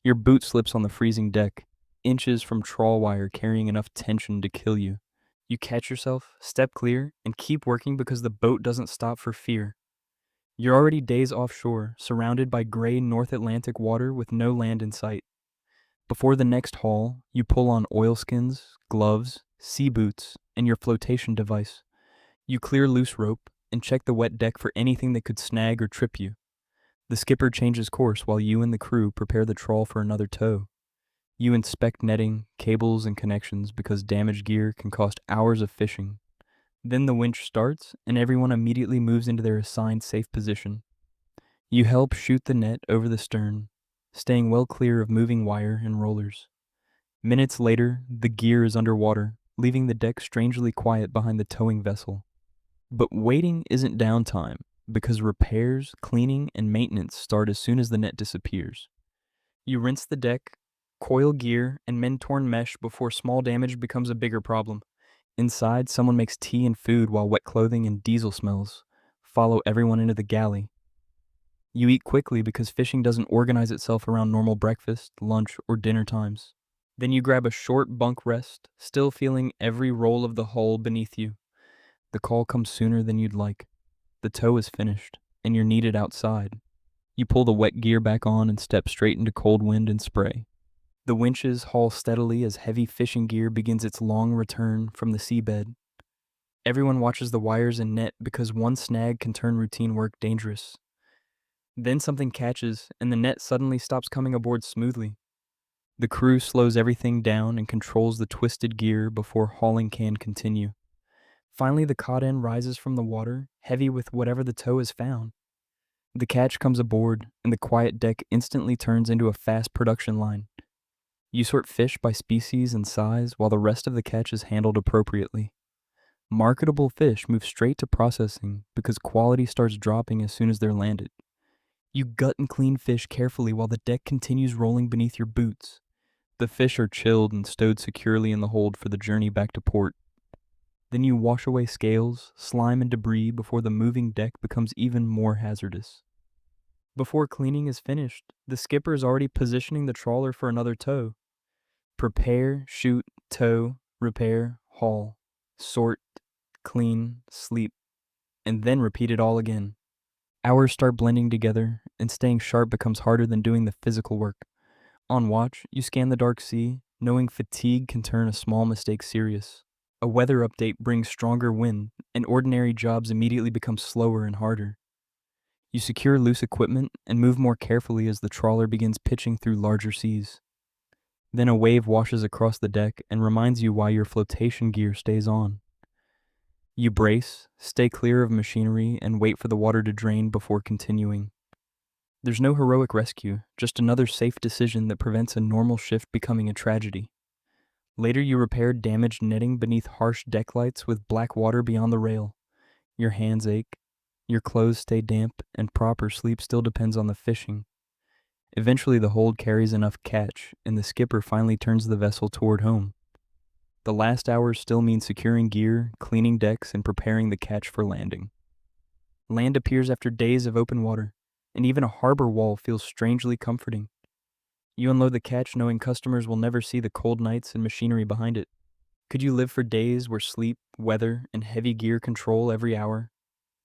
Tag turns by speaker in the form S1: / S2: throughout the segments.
S1: Your boot slips on the freezing deck, inches from trawl wire carrying enough tension to kill you. You catch yourself, step clear, and keep working because the boat doesn't stop for fear. You're already days offshore, surrounded by gray North Atlantic water with no land in sight. Before the next haul, you pull on oilskins, gloves, sea boots, and your flotation device. You clear loose rope and check the wet deck for anything that could snag or trip you. The skipper changes course while you and the crew prepare the trawl for another tow. You inspect netting, cables, and connections because damaged gear can cost hours of fishing. Then the winch starts, and everyone immediately moves into their assigned safe position. You help shoot the net over the stern, staying well clear of moving wire and rollers. Minutes later, the gear is underwater, leaving the deck strangely quiet behind the towing vessel. But waiting isn't downtime, because repairs, cleaning, and maintenance start as soon as the net disappears. You rinse the deck, coil gear, and mend torn mesh before small damage becomes a bigger problem. Inside, someone makes tea and food while wet clothing and diesel smells follow everyone into the galley. You eat quickly because fishing doesn't organize itself around normal breakfast, lunch, or dinner times. Then you grab a short bunk rest, still feeling every roll of the hull beneath you. The call comes sooner than you'd like. The tow is finished, and you're needed outside. You pull the wet gear back on and step straight into cold wind and spray. The winches haul steadily as heavy fishing gear begins its long return from the seabed. Everyone watches the wires and net because one snag can turn routine work dangerous. Then something catches, and the net suddenly stops coming aboard smoothly. The crew slows everything down and controls the twisted gear before hauling can continue. Finally, the cod end rises from the water, heavy with whatever the tow has found. The catch comes aboard, and the quiet deck instantly turns into a fast production line. You sort fish by species and size while the rest of the catch is handled appropriately. Marketable fish move straight to processing because quality starts dropping as soon as they're landed. You gut and clean fish carefully while the deck continues rolling beneath your boots. The fish are chilled and stowed securely in the hold for the journey back to port. Then you wash away scales, slime, and debris before the moving deck becomes even more hazardous. Before cleaning is finished, the skipper is already positioning the trawler for another tow. Prepare, shoot, tow, repair, haul, sort, clean, sleep, and then repeat it all again. Hours start blending together, and staying sharp becomes harder than doing the physical work. On watch, you scan the dark sea, knowing fatigue can turn a small mistake serious. A weather update brings stronger wind, and ordinary jobs immediately become slower and harder. You secure loose equipment and move more carefully as the trawler begins pitching through larger seas. Then a wave washes across the deck and reminds you why your flotation gear stays on. You brace, stay clear of machinery, and wait for the water to drain before continuing. There's no heroic rescue, just another safe decision that prevents a normal shift becoming a tragedy. Later, you repair damaged netting beneath harsh deck lights with black water beyond the rail. Your hands ache, your clothes stay damp, and proper sleep still depends on the fishing. Eventually, the hold carries enough catch, and the skipper finally turns the vessel toward home. The last hours still mean securing gear, cleaning decks, and preparing the catch for landing. Land appears after days of open water, and even a harbor wall feels strangely comforting. You unload the catch knowing customers will never see the cold nights and machinery behind it. Could you live for days where sleep, weather, and heavy gear control every hour?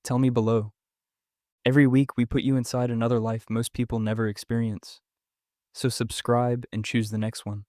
S1: Tell me below. Every week we put you inside another life most people never experience. So subscribe and choose the next one.